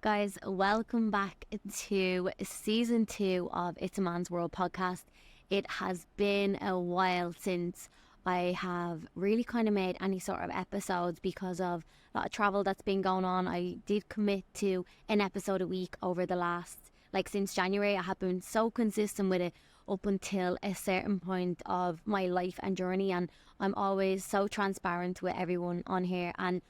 Guys, welcome back to season 2 of It's a Man's World podcast. It has been a while since I have really kind of made any sort of episodes because of a lot of travel that's been going on. I did commit to an episode a week over the last, since January. I have been so consistent with it up until a certain point of my life and journey, and I'm always so transparent with everyone on here, and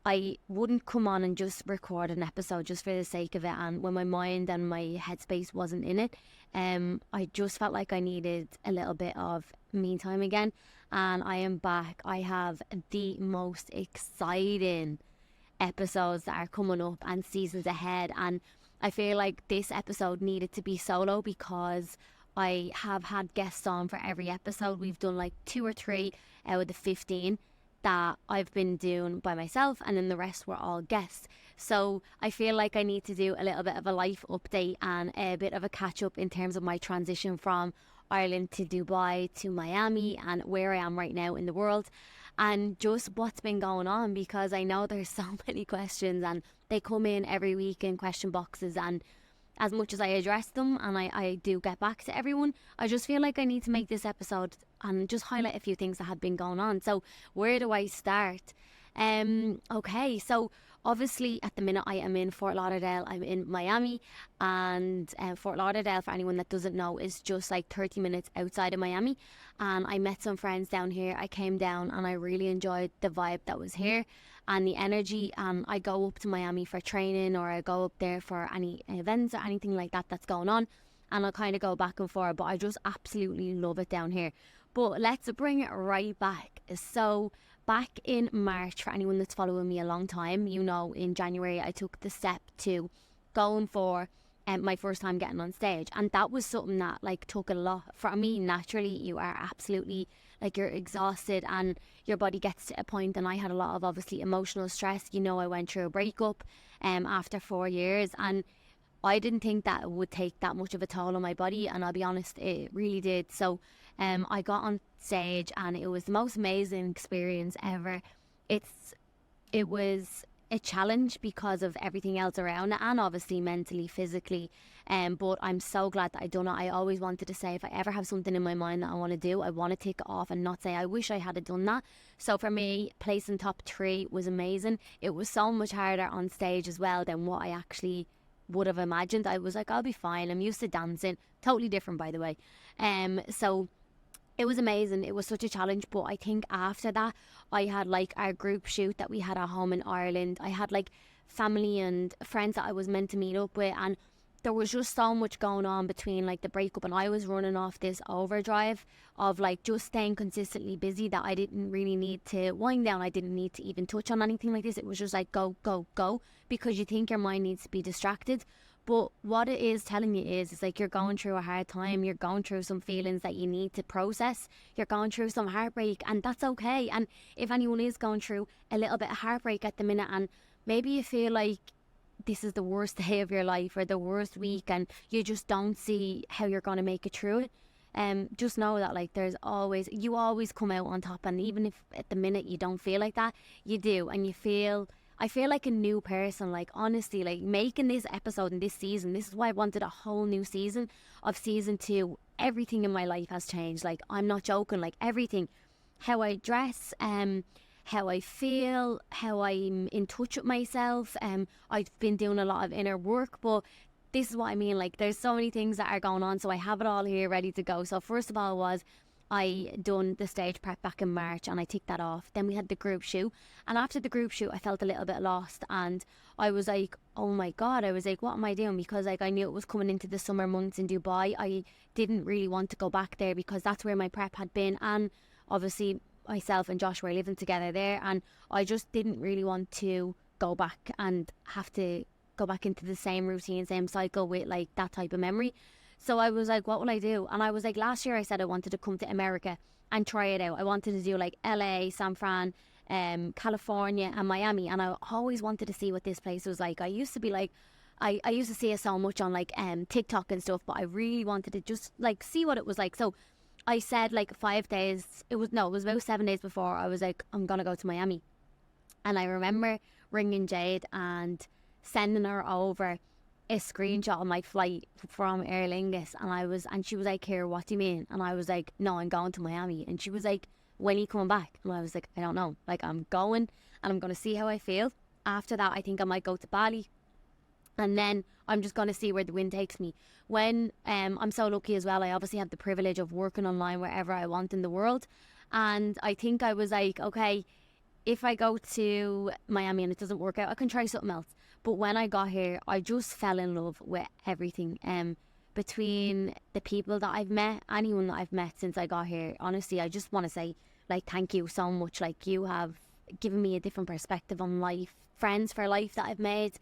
I wouldn't come on and just record an episode just for the sake of it, and when my mind and my headspace wasn't in it, I just felt like I needed a little bit of me time again, and I am back. I have the most exciting episodes that are coming up and seasons ahead, and I feel like this episode needed to be solo because I have had guests on for every episode. We've done like 2 or 3 out of the 15 that I've been doing by myself, and then the rest were all guests. So I feel like I need to do a little bit of a life update and a bit of a catch up in terms of my transition from Ireland to Dubai to Miami and where I am right now in the world, and just what's been going on, because I know there's so many questions and they come in every week in question boxes, and as much as I address them and I do get back to everyone, I just feel like I need to make this episode and just highlight a few things that had been going on. So where do I start? Okay, so obviously at the minute I am in Fort Lauderdale. I'm in Miami, and Fort Lauderdale, for anyone that doesn't know, is just like 30 minutes outside of Miami, and I met some friends down here. I came down and I really enjoyed the vibe that was here and the energy, and I go up to Miami for training, or I go up there for any events or anything like that that's going on, and I'll kind of go back and forth, but I just absolutely love it down here. But let's bring it right back. So back in March, for anyone that's following me a long time, you know, in January I took the step to going for my first time getting on stage, and that was something that took a lot for me. Naturally, you are absolutely you're exhausted and your body gets to a point, and I had a lot of obviously emotional stress. You know, I went through a breakup after 4 years, and I didn't think that it would take that much of a toll on my body, and I'll be honest, it really did. So I got on stage and it was the most amazing experience ever. It was a challenge because of everything else around it, and obviously mentally, physically, but I'm so glad that I done it. I always wanted to say, if I ever have something in my mind that I want to do, I want to take it off and not say I wish I had done that. So for me, placing top 3 was amazing. It was so much harder on stage as well than what I actually would have imagined. I was like, I'll be fine, I'm used to dancing. Totally different, by the way. So it was amazing. It was such a challenge, but I think after that I had our group shoot that we had at home in Ireland. I had family and friends that I was meant to meet up with, and there was just so much going on between the breakup, and I was running off this overdrive of just staying consistently busy that I didn't really need to wind down. I didn't need to even touch on anything like this. It was just go, go, go, because you think your mind needs to be distracted. But what it is telling you is you're going through a hard time, you're going through some feelings that you need to process, you're going through some heartbreak, and that's okay. And if anyone is going through a little bit of heartbreak at the minute, and maybe you feel like this is the worst day of your life or the worst week, and you just don't see how you're going to make it through it, just know that you always come out on top. And even if at the minute you don't feel like that, you do, and I feel like a new person. Honestly, making this episode in this season, this is why I wanted a whole new season of season 2. Everything in my life has changed. I'm not joking. Everything, how I dress, how I feel, how I'm in touch with myself. I've been doing a lot of inner work, but this is what I mean. There's so many things that are going on, so I have it all here ready to go. So first of all I done the stage prep back in March, and I ticked that off. Then we had the group shoot, and after the group shoot I felt a little bit lost, and I was oh my god, I was what am I doing? Because I knew it was coming into the summer months in Dubai. I didn't really want to go back there because that's where my prep had been, and obviously myself and Josh were living together there, and I just didn't really want to go back and have to go back into the same routine, same cycle with that type of memory. So I was what will I do? And I was last year I said I wanted to come to America and try it out. I wanted to do LA, San Fran, California and Miami, and I always wanted to see what this place was like. I used to be I used to see it so much on TikTok and stuff, but I really wanted to just see what it was like. So I said 5 days, it was about 7 days before, I was I'm gonna go to Miami. And I remember ringing Jade and sending her over a screenshot of my flight from Aer Lingus, and she was like, here, what do you mean? And I was like, no, I'm going to Miami. And she was like, when are you coming back? And I was like, I don't know, like, I'm going and I'm going to see how I feel. After that, I think I might go to Bali, and then I'm just going to see where the wind takes me. When I'm so lucky as well, I obviously have the privilege of working online wherever I want in the world. And I think I was like, okay, if I go to Miami and it doesn't work out, I can try something else. But when I got here, I just fell in love with everything. Between the people that I've met, anyone that I've met since I got here, honestly, I just want to say, like, thank you so much. Like, you have given me a different perspective on life, friends for life that I've made.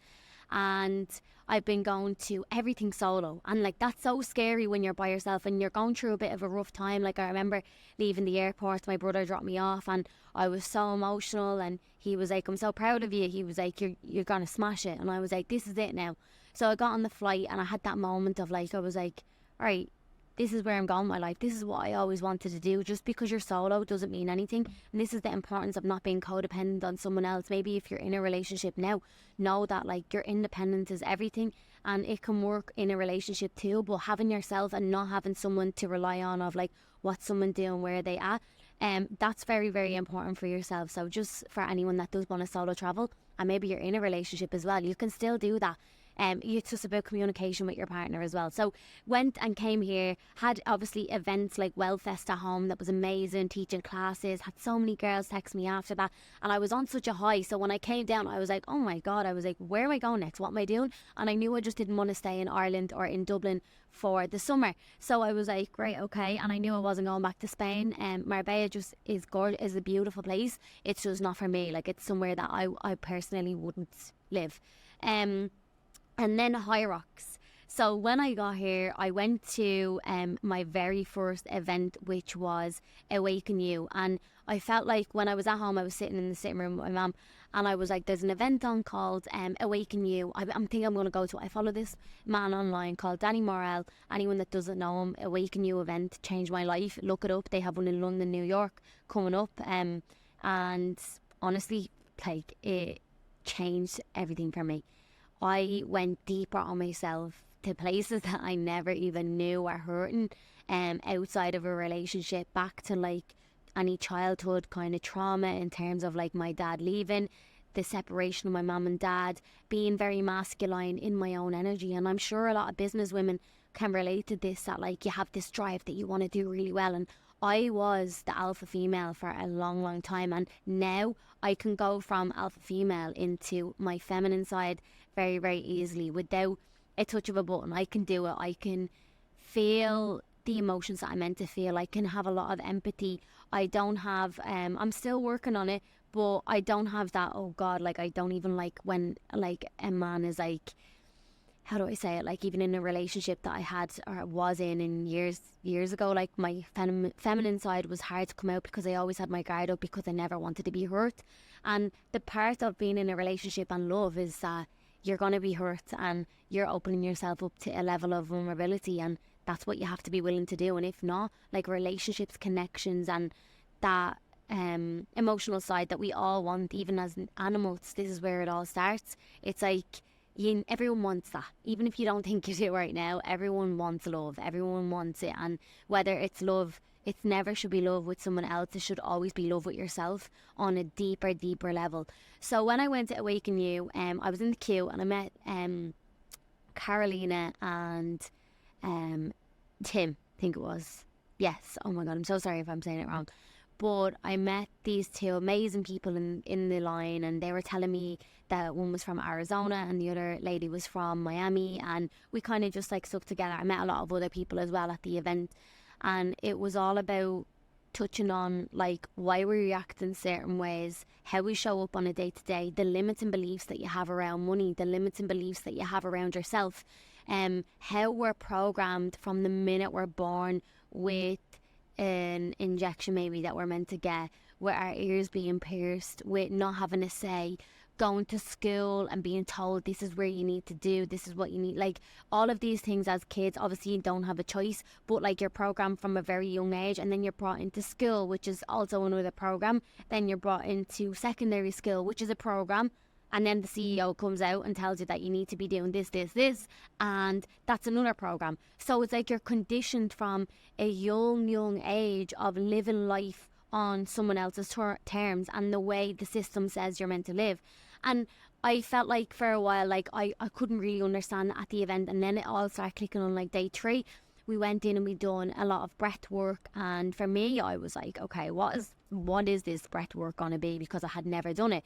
And I've been going to everything solo, and like, that's so scary when you're by yourself and you're going through a bit of a rough time. Like, I remember leaving the airport, my brother dropped me off, and I was so emotional, and he was like, I'm so proud of you. He was like, you're gonna smash it. And I was like, this is it now. So I got on the flight and I had that moment of like, I was like, all right, this is where I'm going in my life. This is what I always wanted to do. Just because you're solo doesn't mean anything. And this is the importance of not being codependent on someone else. Maybe if you're in a relationship now, know that like your independence is everything, and it can work in a relationship too. But having yourself and not having someone to rely on of like what someone doing, where they at, that's very, very important for yourself. So just for anyone that does want to solo travel, and maybe you're in a relationship as well, you can still do that. It's just about communication with your partner as well. So went and came here, had obviously events like Wellfest at home that was amazing, teaching classes, had so many girls text me after that, and I was on such a high. So when I came down, I was like, oh my god, I was like, where am I going next? What am I doing? And I knew I just didn't want to stay in Ireland or in Dublin for the summer. So I was like, great, okay. And I knew I wasn't going back to Spain. Marbella just is gorgeous, is a beautiful place. It's just not for me. Like, it's somewhere that I personally wouldn't live. And then High Rocks. So when I got here, I went to my very first event, which was Awaken You. And I felt like when I was at home, I was sitting in the sitting room with my mum, and I was like, there's an event on called Awaken You. I'm thinking I'm going to go to it. I follow this man online called Danny Morrell. Anyone that doesn't know him, Awaken You event changed my life. Look it up. They have one in London, New York coming up. And honestly, like, it changed everything for me. I went deeper on myself to places that I never even knew were hurting, outside of a relationship, back to like any childhood kind of trauma in terms of like my dad leaving, the separation of my mum and dad, being very masculine in my own energy. And I'm sure a lot of business women can relate to this, that like you have this drive that you want to do really well. And I was the alpha female for a long, long time, and now I can go from alpha female into my feminine side very, very easily without a touch of a button. I can do it. I can feel the emotions that I'm meant to feel. I can have a lot of empathy. I don't have, I'm still working on it, but I don't have that, oh God, like I don't even like when like a man is like, how do I say it, like even in a relationship that I had or was in years ago, like my feminine side was hard to come out because I always had my guard up because I never wanted to be hurt. And the part of being in a relationship and love is that you're going to be hurt, and you're opening yourself up to a level of vulnerability, and that's what you have to be willing to do. And if not, like relationships, connections, and that emotional side that we all want, even as animals, this is where it all starts. It's like, everyone wants that. Even if you don't think you do right now, everyone wants love. Everyone wants it. And whether it's love, it never should be love with someone else. It should always be love with yourself on a deeper, deeper level. So when I went to Awaken You, I was in the queue and I met Carolina and Tim, I think it was. Yes. Oh my God, I'm so sorry if I'm saying it wrong. But I met these two amazing people in the line, and they were telling me that one was from Arizona and the other lady was from Miami, and we kind of just like stuck together. I met a lot of other people as well at the event, and it was all about touching on like why we react in certain ways, how we show up on a day-to-day, the limits and beliefs that you have around money, the limits and beliefs that you have around yourself, how we're programmed from the minute we're born with an injection maybe that we're meant to get, with our ears being pierced, with not having a say, going to school and being told this is where you need to do, this is what you need, like all of these things as kids. Obviously you don't have a choice, but like you're programmed from a very young age, and then you're brought into school, which is also another program, then you're brought into secondary school, which is a program, And then the CEO comes out and tells you that you need to be doing this, this, this, and that's another program. So it's like you're conditioned from a young age of living life on someone else's terms and the way the system says you're meant to live. And I felt like for a while, like I couldn't really understand that at the event. And then it all started clicking on like day 3. We went in and we done a lot of breath work. And for me, I was like, okay, what is this breath work going to be? Because I had never done it.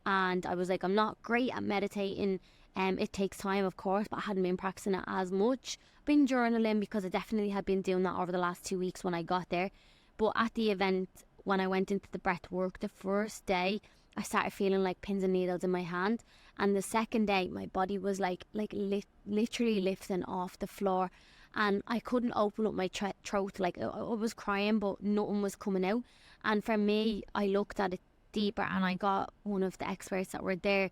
And I was like, I'm not great at meditating. It takes time, of course, but I hadn't been practicing it as much. Been journaling because I definitely had been doing that over the last 2 weeks when I got there. But at the event, when I went into the breath work, the first day, I started feeling like pins and needles in my hand. And the second day, my body was literally lifting off the floor. And I couldn't open up my throat. Like I was crying, but nothing was coming out. And for me, I looked at it deeper, and I got one of the experts that were there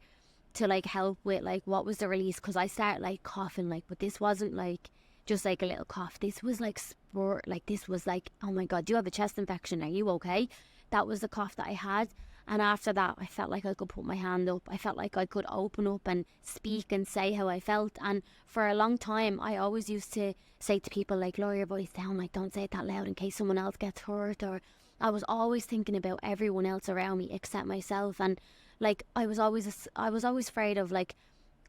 to like help with like what was the release, because I started like coughing, like, but this wasn't like just like a little cough. This was like spurt, like this was like, oh my god, do you have a chest infection? Are you okay? That was the cough that I had. And after that, I felt like I could put my hand up. I felt like I could open up and speak and say how I felt. And for a long time, I always used to say to people, like, lower your voice down, like, don't say it that loud in case someone else gets hurt. Or I was always thinking about everyone else around me except myself. And like, I was always afraid of like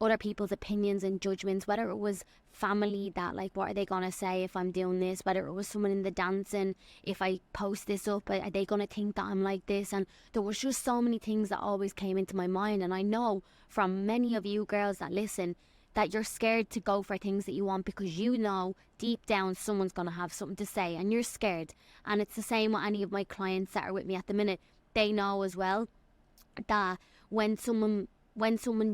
other people's opinions and judgments, whether it was family that like, what are they gonna say if I'm doing this, whether it was someone in the dancing, if I post this up, are they gonna think that I'm like this? And there was just so many things that always came into my mind. And I know from many of you girls that listen that you're scared to go for things that you want, because you know deep down someone's gonna have something to say and you're scared. And it's the same with any of my clients that are with me at the minute. They know as well that when someone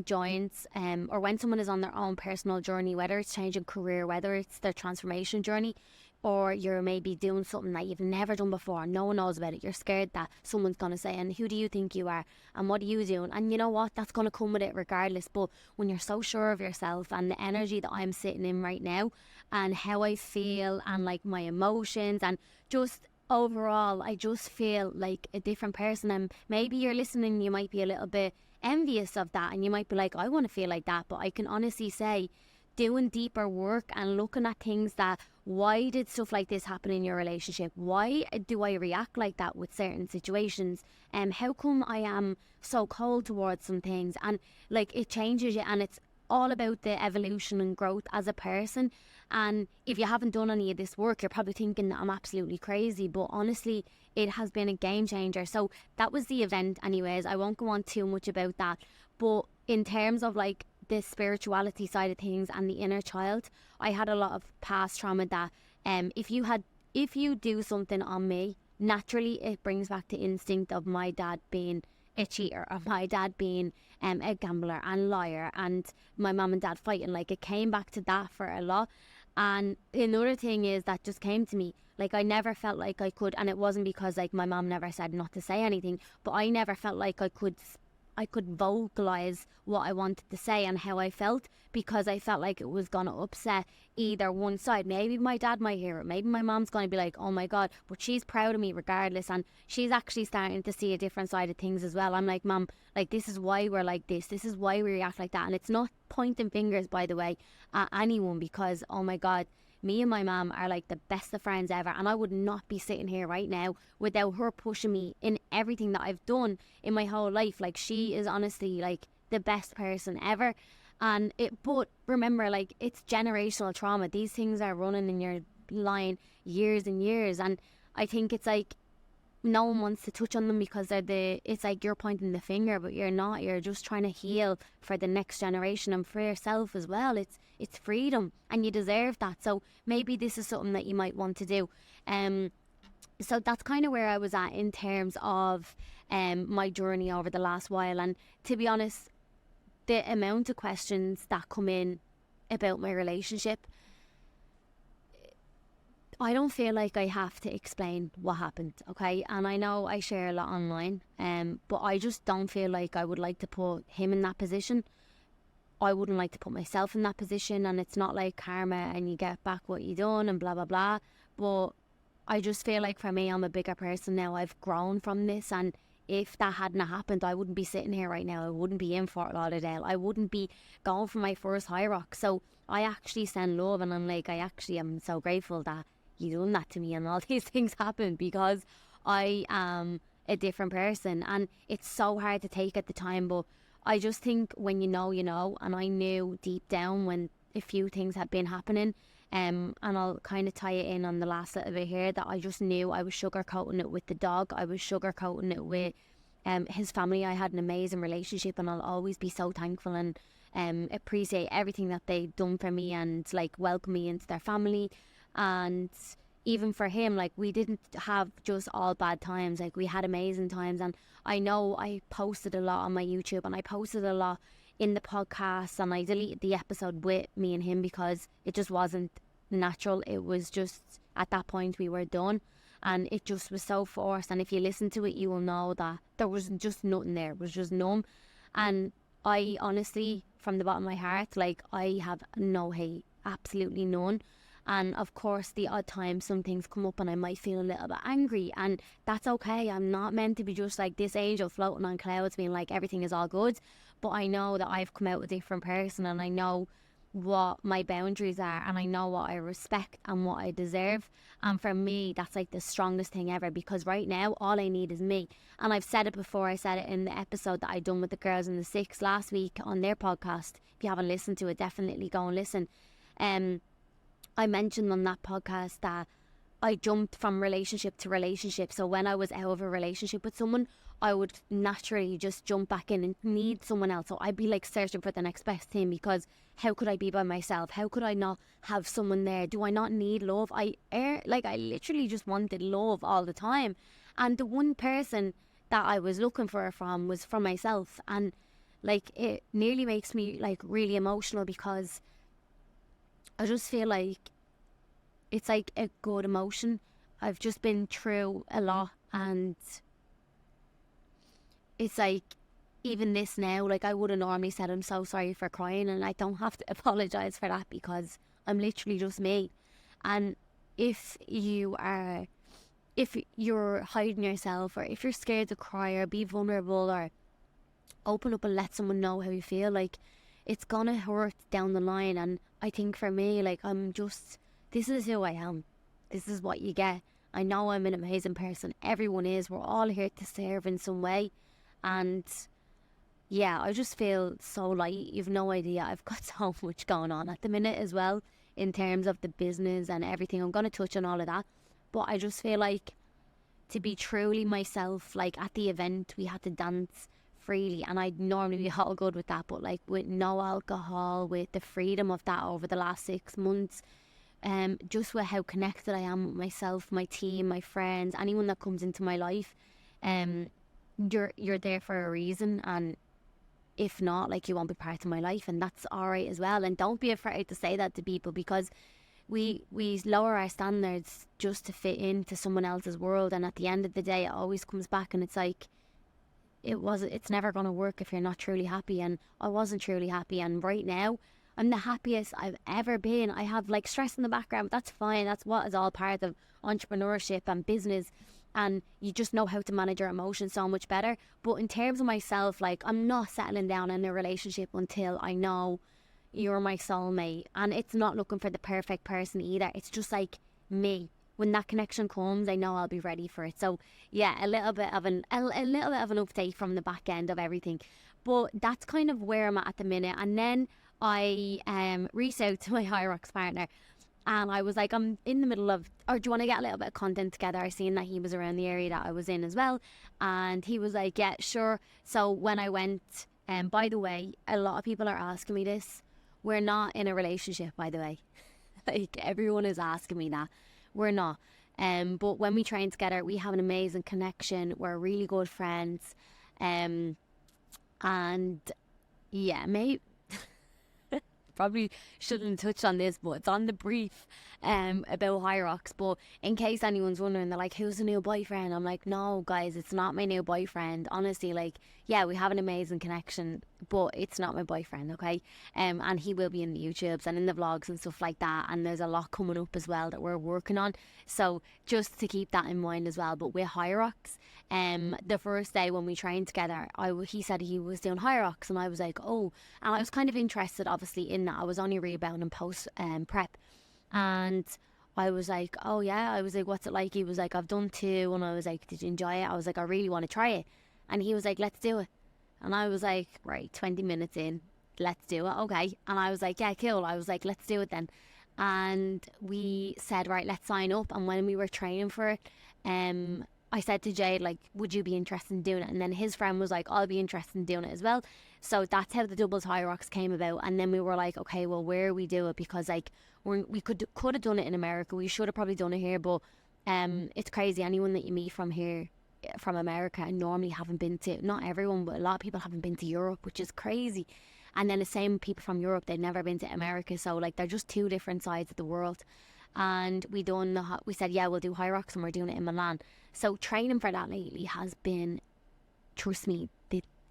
joins or when someone is on their own personal journey, whether it's changing career, whether it's their transformation journey, or you're maybe doing something that you've never done before, no one knows about it, you're scared that someone's going to say, and who do you think you are, and what are you doing? And you know what, that's going to come with it regardless. But when you're so sure of yourself, and the energy that I'm sitting in right now, and how I feel, and like my emotions, and just overall, I just feel like a different person. And maybe you're listening, you might be a little bit envious of that, and you might be like, I want to feel like that. But I can honestly say, doing deeper work and looking at things that, why did stuff like this happen in your relationship? Why do I react like that with certain situations? How come I am so cold towards some things? And like, it changes you, and it's all about the evolution and growth as a person. And if you haven't done any of this work, you're probably thinking that I'm absolutely crazy, but honestly, it has been a game changer. So that was the event anyways. I won't go on too much about that, but in terms of like the spirituality side of things and the inner child, I had a lot of past trauma that if you do something on me, naturally it brings back the instinct of my dad being a cheater, of my dad being a gambler and liar, and my mum and dad fighting. Like, it came back to that for a lot. And another thing is that just came to me, like, I never felt like I could, and it wasn't because like my mum never said not to say anything, but I never felt like I could vocalize what I wanted to say and how I felt, because I felt like it was going to upset either one side. Maybe my dad might hear it, maybe my mom's going to be like, oh my god, but she's proud of me regardless, and she's actually starting to see a different side of things as well. I'm like, Mom, like, this is why we're like this is why we react like that. And it's not pointing fingers, by the way, at anyone, because oh my god, me and my mom are like the best of friends ever, and I would not be sitting here right now without her pushing me in everything that I've done in my whole life. Like, she is honestly like the best person ever. But remember, like, it's generational trauma. These things are running in your line years and years, and I think it's like no one wants to touch on them because it's like you're pointing the finger, but you're not. You're just trying to heal for the next generation and for yourself as well. It's freedom, and you deserve that. So maybe this is something that you might want to do. So that's kind of where I was at in terms of my journey over the last while. And to be honest, the amount of questions that come in about my relationship, I don't feel like I have to explain what happened, okay? And I know I share a lot online, but I just don't feel like I would like to put him in that position. I wouldn't like to put myself in that position, and it's not like karma and you get back what you done and blah, blah, blah. But I just feel like for me, I'm a bigger person now. I've grown from this, and if that hadn't happened, I wouldn't be sitting here right now. I wouldn't be in Fort Lauderdale. I wouldn't be going for my first high rock. So I actually send love, and I'm like, I actually am so grateful that you done that to me and all these things happened, because I am a different person, and it's so hard to take at the time. But I just think when you know, and I knew deep down when a few things had been happening. And I'll kind of tie it in on the last little bit here, that I just knew I was sugarcoating it with the dog. I was sugarcoating it with his family. I had an amazing relationship, and I'll always be so thankful and appreciate everything that they've done for me, and like welcome me into their family. And even for him, like, we didn't have just all bad times. Like, we had amazing times. And I know I posted a lot on my YouTube, and I posted a lot in the podcast, and I deleted the episode with me and him because it just wasn't natural. It was just, at that point, we were done, and it just was so forced. And if you listen to it, you will know that there was just nothing there. It was just numb. And I honestly, from the bottom of my heart, like, I have no hate, absolutely none. And of course, the odd time some things come up and I might feel a little bit angry, and that's okay. I'm not meant to be just like this angel floating on clouds being like everything is all good. But I know that I've come out a different person, and I know what my boundaries are, and I know what I respect and what I deserve. And for me, that's like the strongest thing ever, because right now all I need is me. And I've said it before. I said it in the episode that I done with the girls in the Six last week on their podcast. If you haven't listened to it, definitely go and listen. I mentioned on that podcast that I jumped from relationship to relationship. So when I was out of a relationship with someone, I would naturally just jump back in and need someone else. So I'd be like searching for the next best thing, because how could I be by myself? How could I not have someone there? Do I not need love? I literally just wanted love all the time. And the one person that I was looking for from was from myself. And like, it nearly makes me like really emotional, because I just feel like it's like a good emotion. I've just been through a lot, and it's like, even this now, like, I would have normally said I'm so sorry for crying, and I don't have to apologise for that, because I'm literally just me. And if you're hiding yourself, or if you're scared to cry or be vulnerable or open up and let someone know how you feel, like, it's gonna hurt down the line. And I think for me, like, this is who I am. This is what you get. I know I'm an amazing person. Everyone is. We're all here to serve in some way. And yeah, I just feel so light. You've no idea. I've got so much going on at the minute as well, in terms of the business and everything. I'm going to touch on all of that. But I just feel like, to be truly myself, like, at the event, we had to dance freely, and I'd normally be all good with that, but like, with no alcohol, with the freedom of that over the last 6 months, just with how connected I am with myself, my team, my friends, anyone that comes into my life, you're there for a reason. And if not, like, you won't be part of my life, and that's all right as well. And don't be afraid to say that to people, because we lower our standards just to fit into someone else's world, and at the end of the day, it always comes back, and it's like, it's never going to work if you're not truly happy. And I wasn't truly happy, and right now I'm the happiest I've ever been. I have like stress in the background, but that's fine. That's what is all part of entrepreneurship and business, and you just know how to manage your emotions so much better. But in terms of myself, like, I'm not settling down in a relationship until I know you're my soulmate. And it's not looking for the perfect person either. It's just like me. When that connection comes, I know I'll be ready for it. So yeah, a little bit of an update from the back end of everything. But that's kind of where I'm at the minute. And then I reached out to my High Rocks partner, and I was like, I'm in the middle of, or do you want to get a little bit of content together? I seen that he was around the area that I was in as well. And he was like, yeah, sure. So when I went, by the way, a lot of people are asking me this. We're not in a relationship, by the way. Like, everyone is asking me that. We're not. But when we train together, we have an amazing connection. We're really good friends. And yeah, maybe probably shouldn't touch on this, but it's on the brief about High Rocks. But in case anyone's wondering, they're like, who's the new boyfriend? I'm like, no guys, it's not my new boyfriend. Honestly, like, yeah, we have an amazing connection, but it's not my boyfriend, okay? And he will be in the YouTubes and in the vlogs and stuff like that, and there's a lot coming up as well that we're working on, so just to keep that in mind as well. But with High Rocks, the first day when we trained together, he said he was doing High Rocks, and I was like, oh, and I was kind of interested obviously in that. I was only rebounding post prep, and I was like, oh yeah, I was like, what's it like? He was like, I've done 2, and I was like, did you enjoy it? I was like, I really want to try it. And he was like, let's do it. And I was like, right, 20 minutes in, let's do it, okay. And I was like, yeah, cool. I was like, let's do it then. And we said, right, let's sign up. And when we were training for it, I said to Jade, like, would you be interested in doing it? And then his friend was like, I'll be interested in doing it as well. So that's how the doubles High Rocks came about. And then we were like, okay, well, where we do it? Because like we could have done it in America. We should have probably done it here, but it's crazy. Anyone that you meet from here, from America, and normally haven't been to, not everyone, but a lot of people haven't been to Europe, which is crazy. And then the same people from Europe, they've never been to America. So like they're just 2 different sides of the world. And we said, yeah, we'll do High Rocks, and we're doing it in Milan. So training for that lately has been, trust me,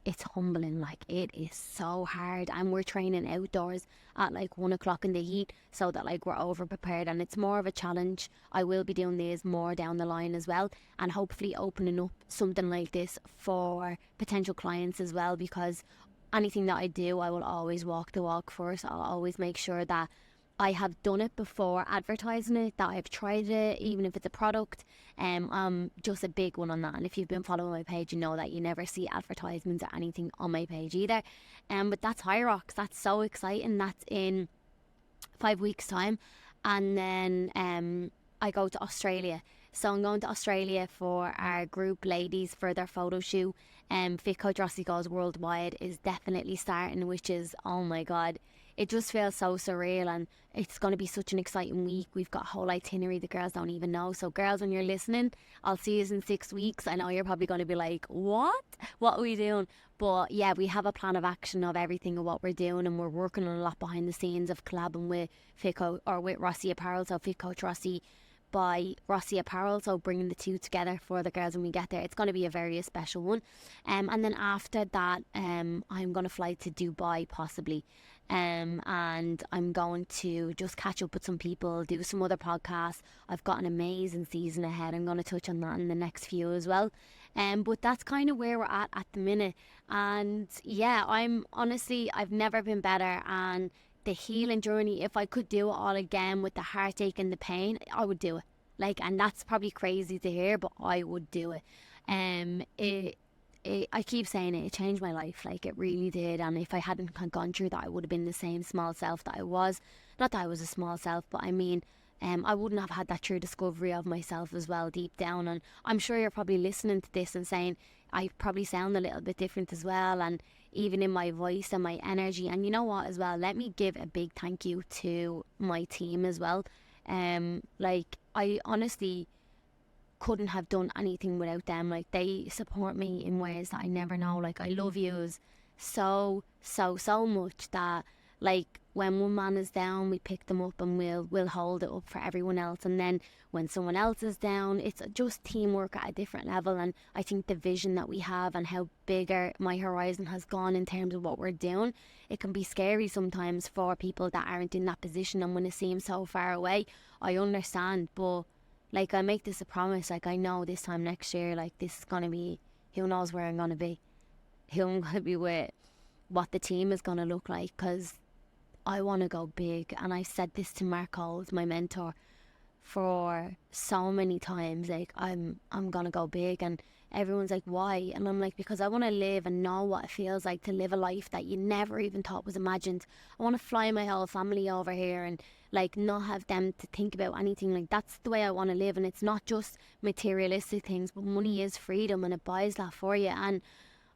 it's humbling. Like, it is so hard, and we're training outdoors at like 1 o'clock in the heat, so that like we're over prepared, and it's more of a challenge. I will be doing these more down the line as well, and hopefully opening up something like this for potential clients as well, because anything that I do, I will always walk the walk first. I'll always make sure that I have done it before advertising it, that I've tried it, even if it's a product. I'm just a big one on that. And if you've been following my page, you know that you never see advertisements or anything on my page either. But that's High Rocks. That's so exciting. That's in 5 weeks' time. And then I go to Australia. So I'm going to Australia for our group ladies for their photo shoot. Fit Coach Rossi Goes Worldwide is definitely starting, which is, oh my God, it just feels so surreal, and it's going to be such an exciting week. We've got a whole itinerary the girls don't even know. So girls, when you're listening, I'll see you in 6 weeks. I know you're probably going to be like, what are we doing? But yeah, we have a plan of action of everything of what we're doing, and we're working on a lot behind the scenes of collabing with with Rossi Apparel. So Fit Coach Rossi by Rossi Apparel, so bringing the 2 together for the girls when we get there. It's going to be a very special one. And then after that, I'm going to fly to Dubai possibly. And I'm going to just catch up with some people, do some other podcasts. I've got an amazing season ahead. I'm going to touch on that in the next few as well. But that's kind of where we're at the minute. And yeah, I've never been better. And the healing journey, if I could do it all again with the heartache and the pain, I would do it. Like, and that's probably crazy to hear, but I would do it. I keep saying it changed my life. Like, it really did. And if I hadn't gone through that, I would have been the same small self that I was. Not that I was a small self, but I mean, I wouldn't have had that true discovery of myself as well deep down. And I'm sure you're probably listening to this and saying I probably sound a little bit different as well, and even in my voice and my energy. And you know what as well, let me give a big thank you to my team as well. Like, I honestly couldn't have done anything without them. Like, they support me in ways that I never know. Like, I love yous so much that, like, when one man is down, we pick them up and we'll hold it up for everyone else. And then when someone else is down, it's just teamwork at a different level. And I think the vision that we have and how bigger my horizon has gone in terms of what we're doing, it can be scary sometimes for people that aren't in that position and when it seems so far away. I understand, but like, I make this a promise. Like, I know this time next year, like, this is going to be, who knows where I'm going to be, who I'm going to be with, what the team is going to look like, because I want to go big. And I said this to Mark Holes, my mentor, for so many times. Like, I'm going to go big. And everyone's like, why? And I'm like, because I want to live and know what it feels like to live a life that you never even thought was imagined. I want to fly my whole family over here and, like, not have them to think about anything. Like, that's the way I want to live. And it's not just materialistic things, but money is freedom, and it buys that for you. And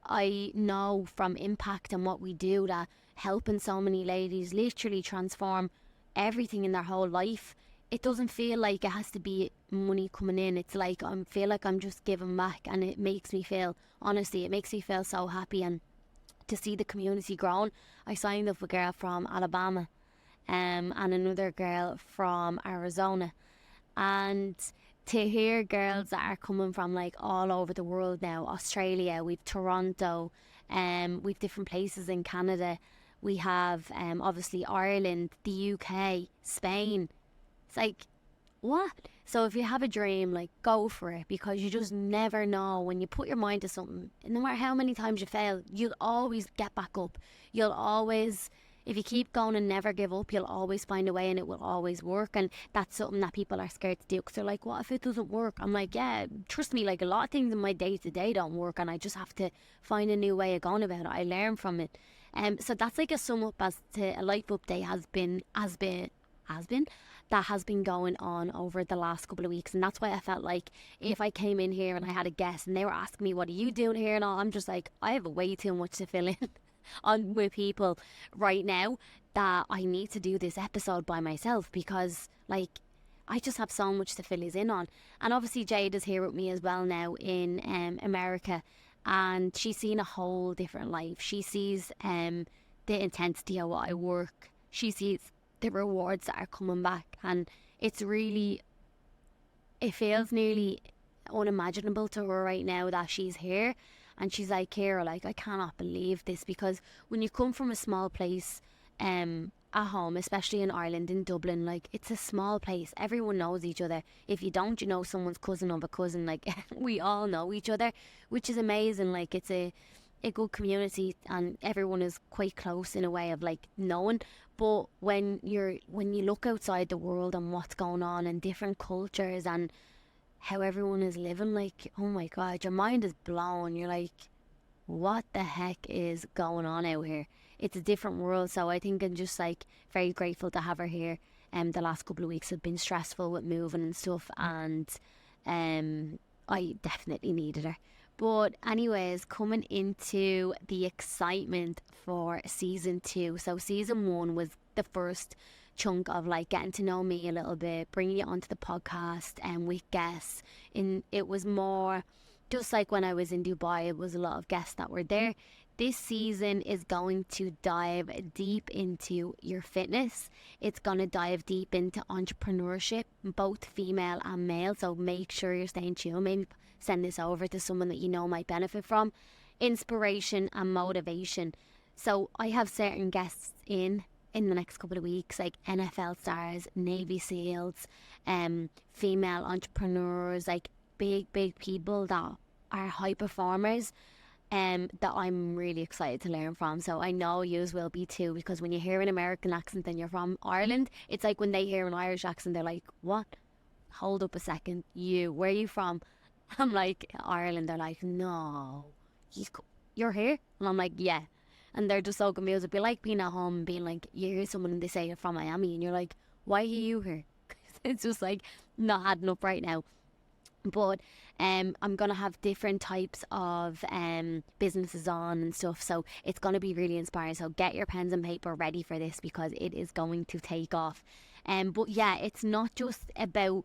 I know from impact and what we do that helping so many ladies literally transform everything in their whole life, it doesn't feel like it has to be money coming in. It's like I feel like I'm just giving back, and it makes me feel, honestly, it makes me feel so happy. And to see the community growing, I signed up with a girl from Alabama, and another girl from Arizona. And to hear girls that are coming from like all over the world now, Australia, we've Toronto, we've different places in Canada, we have obviously Ireland, the UK, Spain. It's like, what? So if you have a dream, like, go for it, because you just never know. When you put your mind to something, no matter how many times you fail, you'll always get back up. You'll always, if you keep going and never give up, you'll always find a way, and it will always work. And that's something that people are scared to do, because they're like, what if it doesn't work? I'm like, yeah, trust me, like, a lot of things in my day-to-day don't work, and I just have to find a new way of going about it. I learn from it. So that's like a sum up as to a life update that has been going on over the last couple of weeks. And that's why I felt like if I came in here and I had a guest and they were asking me, what are you doing here and all, I'm just like, I have way too much to fill in on with people right now, that I need to do this episode by myself, because like I just have so much to fill you in on. And obviously Jade is here with me as well now in America, and she's seen a whole different life. She sees the intensity of what I work. She sees the rewards that are coming back, and it's really, it feels nearly unimaginable to her right now that she's here. And she's like, Ciara, like, I cannot believe this, because when you come from a small place at home, especially in Ireland, in Dublin, like, it's a small place, everyone knows each other. If you don't, you know someone's cousin of a cousin. Like, we all know each other, which is amazing. Like, it's a good community, and everyone is quite close in a way of like knowing. But when you look outside the world and what's going on and different cultures and how everyone is living, like, oh my god, your mind is blown. You're like, what the heck is going on out here? It's a different world. So I think I'm just like very grateful to have her here. The last couple of weeks have been stressful with moving and stuff, and I definitely needed her. But anyways, coming into the excitement for season 2. So season 1 was the first chunk of like getting to know me a little bit, bringing you onto the podcast and with guests. And it was more just like when I was in Dubai, it was a lot of guests that were there. This season is going to dive deep into your fitness. It's going to dive deep into entrepreneurship, both female and male. So make sure you're staying tuned. Maybe send this over to someone that you know might benefit from. Inspiration and motivation. So I have certain guests in the next couple of weeks, like NFL stars, Navy SEALs, female entrepreneurs, like big people that are high performers, that I'm really excited to learn from. So I know yous will be too, because when you hear an American accent and you're from Ireland, it's like when they hear an Irish accent, they're like, what? Hold up a second, where are you from? I'm like, Ireland. They're like, no, you're here? And I'm like, yeah. And they're just so confused. It'd be like being at home and being like, you hear someone and they say you're from Miami, and you're like, why are you here? It's just like not adding up right now. But I'm going to have different types of businesses on and stuff. So it's going to be really inspiring. So get your pens and paper ready for this, because it is going to take off. But yeah, it's not just about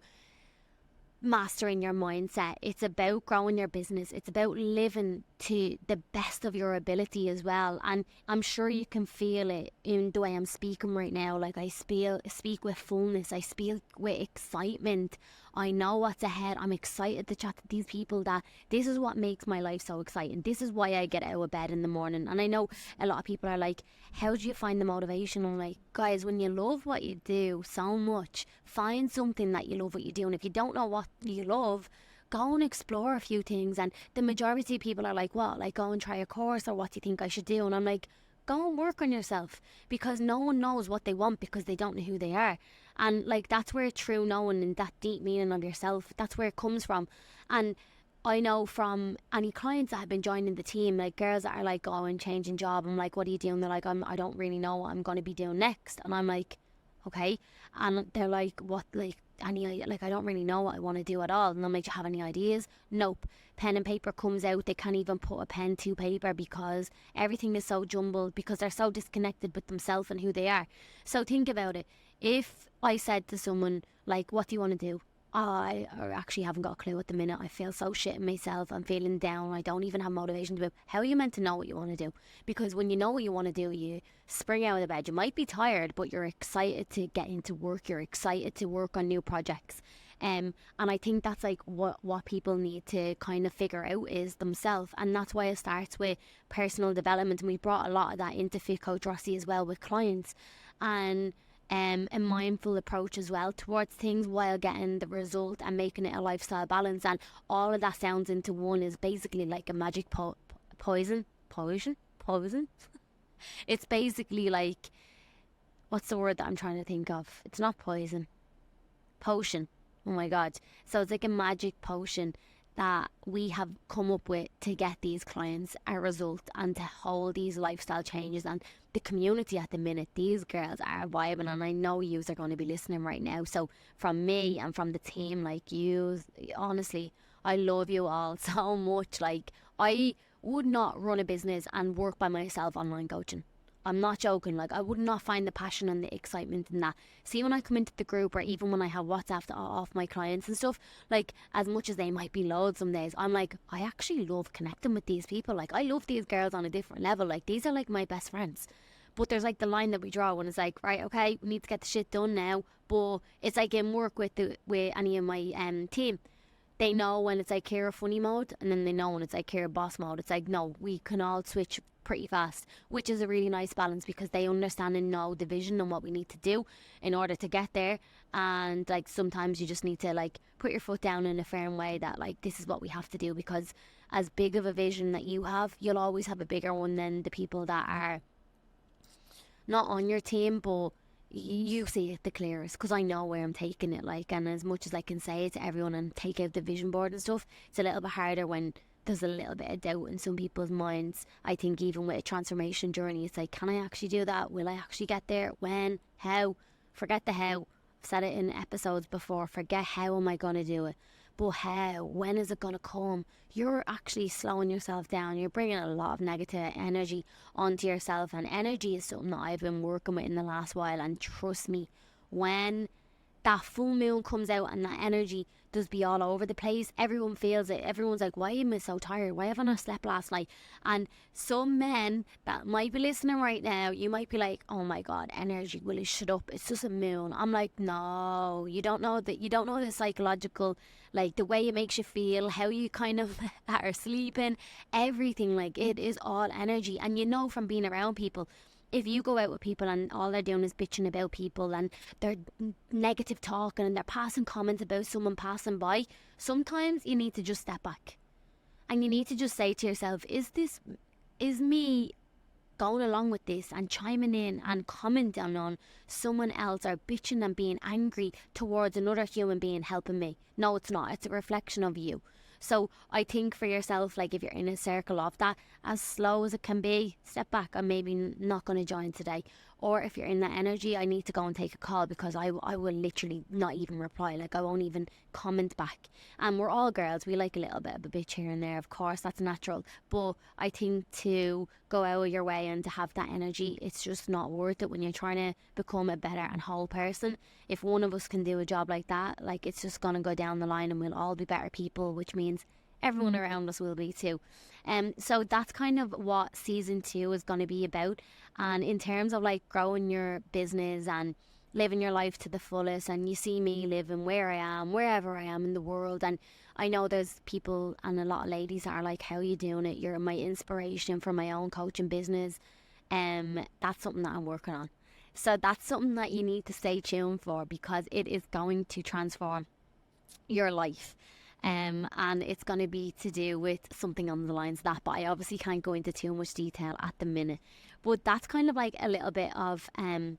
mastering your mindset. It's about growing your business. It's about living to the best of your ability as well. And I'm sure you can feel it in the way I'm speaking right now. Like, I speak with fullness. I speak with excitement. I know what's ahead. I'm excited to chat to these people. That this is what makes my life so exciting. This is why I get out of bed in the morning. And I know a lot of people are like, how do you find the motivation? I'm like, guys, when you love what you do so much, find something that you love what you do. And if you don't know what you love, go and explore a few things. And the majority of people are like, what? Like, go and try a course, or what do you think I should do? And I'm like, go and work on yourself, because no one knows what they want because they don't know who they are. And like, that's where true knowing and that deep meaning of yourself, that's where it comes from. And I know from any clients that have been joining the team, like girls that are like going changing job, I'm like, what are you doing? They're like, I don't really know what I'm going to be doing next. And I'm like, okay. And they're like, what, like, I don't really know what I want to do at all. And I'm like, do you have any ideas? Nope. Pen and paper comes out, they can't even put a pen to paper because everything is so jumbled, because they're so disconnected with themselves and who they are. So think about it. If I said to someone, like, what do you want to do? I actually haven't got a clue at the minute. I feel so shit in myself. I'm feeling down. I don't even have motivation to do. How are you meant to know what you want to do? Because when you know what you want to do, you spring out of the bed. You might be tired, but you're excited to get into work. You're excited to work on new projects. And I think that's like what people need to kind of figure out is themselves. And that's why it starts with personal development. And we brought a lot of that into Fit Coach Rossi as well with clients. And a mindful approach as well towards things while getting the result and making it a lifestyle balance. And all of that sounds into one is basically like a magic poison. It's basically like, what's the word that I'm trying to think of? It's not poison. Potion. Oh my God. So it's like a magic potion that we have come up with to get these clients a result and to hold these lifestyle changes. And the community at the minute, these girls are vibing, and I know yous are going to be listening right now. So from me and from the team, like you, honestly, I love you all so much. Like, I would not run a business and work by myself online coaching. I'm not joking. Like, I would not find the passion and the excitement in that. See, when I come into the group, or even when I have WhatsApp off my clients and stuff, like, as much as they might be loads some days, I'm like, I actually love connecting with these people. Like, I love these girls on a different level. Like, these are like my best friends. But there's like the line that we draw when it's like, right, okay, we need to get the shit done now. But it's like in work with any of my team. They know when it's like Ciara funny mode, and then they know when it's like Ciara boss mode. It's like, no, we can all switch pretty fast, which is a really nice balance because they understand and know the vision and what we need to do in order to get there. And like sometimes you just need to like put your foot down in a firm way that like this is what we have to do, because as big of a vision that you have, you'll always have a bigger one than the people that are not on your team, but you see it the clearest, because I know where I'm taking it. Like, and as much as I can say it to everyone and take out the vision board and stuff, it's a little bit harder when there's a little bit of doubt in some people's minds. I think even with a transformation journey, it's like, can I actually do that? Will I actually get there? When? How? Forget the how. I've said it in episodes before. Forget how am I going to do it. But how? When is it going to come? You're actually slowing yourself down. You're bringing a lot of negative energy onto yourself. And energy is something that I've been working with in the last while. And trust me, when that full moon comes out and that energy does be all over the place, everyone feels it. Everyone's like, why am I so tired? Why haven't I slept last night? And some men that might be listening right now, you might be like, oh my God, energy, will it shut up? It's just a moon. I'm like, no, you don't know that. You don't know the psychological, like the way it makes you feel, how you kind of are sleeping, everything. Like, it is all energy. And you know from being around people, if you go out with people and all they're doing is bitching about people and they're negative talking and they're passing comments about someone passing by, sometimes you need to just step back and you need to just say to yourself, is me going along with this and chiming in and commenting on someone else or bitching and being angry towards another human being helping me? No, it's not. It's a reflection of you. So I think for yourself, like if you're in a circle of that, as slow as it can be, step back. I'm maybe not going to join today. Or if you're in that energy, I need to go and take a call, because I will literally not even reply. Like, I won't even comment back. And we're all girls. We like a little bit of a bitch here and there. Of course, that's natural. But I think to go out of your way and to have that energy, it's just not worth it when you're trying to become a better and whole person. If one of us can do a job like that, like, it's just going to go down the line and we'll all be better people, which means everyone around us will be too. So that's kind of what season 2 is going to be about. And in terms of like growing your business and living your life to the fullest, and you see me living where I am, wherever I am in the world, and I know there's people and a lot of ladies that are like, how are you doing it? You're my inspiration for my own coaching business. That's something that I'm working on. So that's something that you need to stay tuned for, because it is going to transform your life. And it's going to be to do with something on the lines of that, but I obviously can't go into too much detail at the minute. But that's kind of like a little bit of an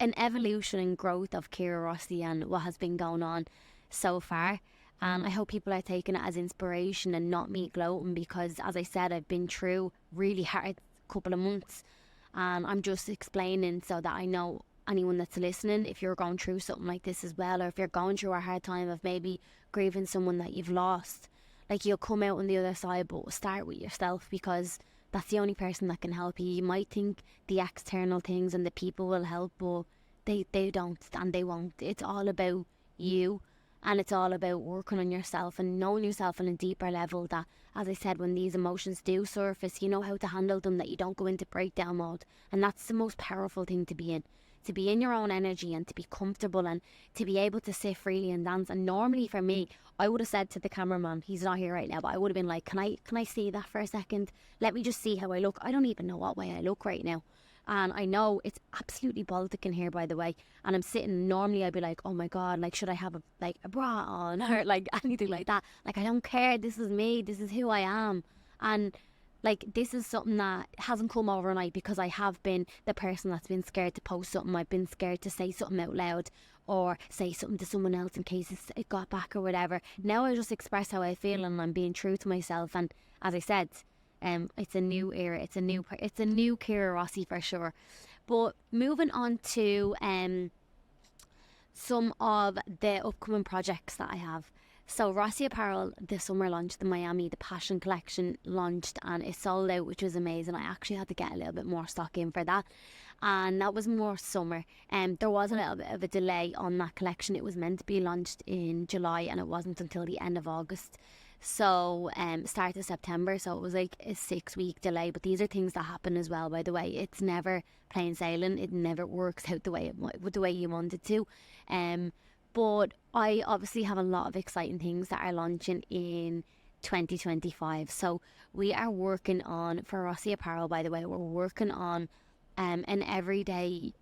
evolution and growth of Ciara Rossi and what has been going on so far. And I hope people are taking it as inspiration and not me gloating, because as I said, I've been through really hard couple of months, and I'm just explaining so that I know anyone that's listening, if you're going through something like this as well, or if you're going through a hard time of maybe grieving someone that you've lost, like, you'll come out on the other side. But start with yourself, because that's the only person that can help you. You might think the external things and the people will help, but they don't, and they won't. It's all about you And it's all about working on yourself and knowing yourself on a deeper level, that, as I said, when these emotions do surface, you know how to handle them, that you don't go into breakdown mode. And that's the most powerful thing to be in. To be in your own energy and to be comfortable and to be able to sit freely and dance. And normally for me, I would have said to the cameraman, he's not here right now, but I would have been like, can I see that for a second? Let me just see how I look. I don't even know what way I look right now. And I know it's absolutely Baltic in here, by the way. And I'm sitting, normally I'd be like, oh my God, like, should I have a bra on or like anything like that? Like, I don't care. This is me. This is who I am. And like, this is something that hasn't come overnight, because I have been the person that's been scared to post something. I've been scared to say something out loud or say something to someone else in case it got back or whatever. Now I just express how I feel and I'm being true to myself. And as I said, it's a new era. It's a new Ciara Rossi for sure. But moving on to some of the upcoming projects that I have. So Rossi Apparel, the summer launched in Miami, the Passion Collection launched and it sold out, which was amazing. I actually had to get a little bit more stock in for that, and that was more summer. There was a little bit of a delay on that collection. It was meant to be launched in July and it wasn't until the end of August. So start of September, so it was like a 6-week delay. But these are things that happen as well, by the way. It's never plain sailing. It never works out the way you want it to. But I obviously have a lot of exciting things that are launching in 2025. So we are working on, for Rossi Apparel, by the way, we're working on an everyday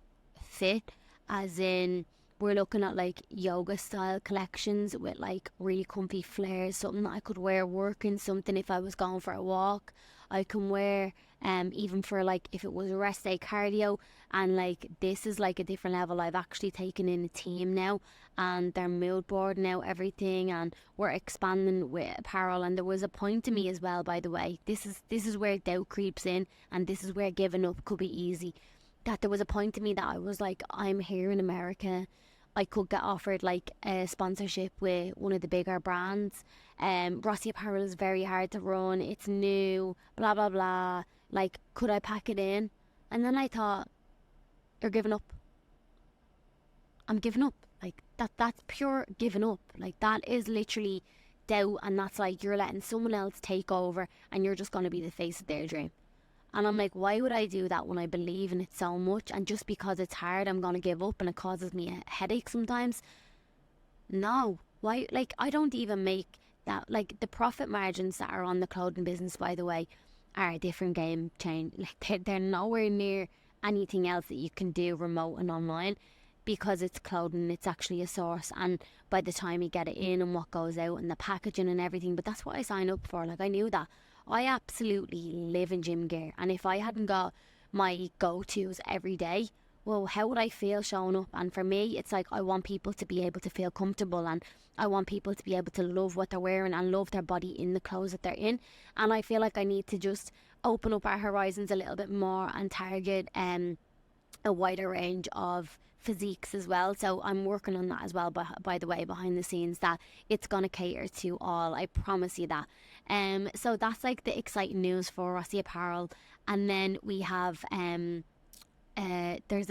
fit, as in we're looking at like yoga style collections with like really comfy flares, something that I could wear working, something if I was going for a walk I can wear, even for like if it was a rest day cardio. And like, this is like a different level. I've actually taken in a team now and they're mood boarding out everything, and we're expanding with apparel. And there was a point to me as well, by the way, this is where doubt creeps in, and this is where giving up could be easy. That there was a point to me that I was like, I'm here in America, I could get offered like a sponsorship with one of the bigger brands. Rossi Apparel is very hard to run, it's new, blah blah blah, like, could I pack it in? And then I thought, you're giving up. I'm giving up. Like, that's pure giving up. Like, that is literally doubt, and that's like you're letting someone else take over and you're just going to be the face of their dream. And I'm like, why would I do that when I believe in it so much? And just because it's hard, I'm going to give up and it causes me a headache sometimes? No. Why? Like, I don't even make that. Like, the profit margins that are on the clothing business, by the way, are a different game change. Like, they're nowhere near anything else that you can do remote and online, because it's clothing, it's actually a source. And by the time you get it in and what goes out and the packaging and everything, but that's what I signed up for. Like, I knew that. I absolutely live in gym gear, and if I hadn't got my go-tos every day, well, how would I feel showing up? And for me, it's like, I want people to be able to feel comfortable, and I want people to be able to love what they're wearing and love their body in the clothes that they're in. And I feel like I need to just open up our horizons a little bit more and target a wider range of physiques as well. So I'm working on that as well, by the way, behind the scenes, that it's going to cater to all, I promise you that. So that's like the exciting news for Rossi Apparel. And then we have there's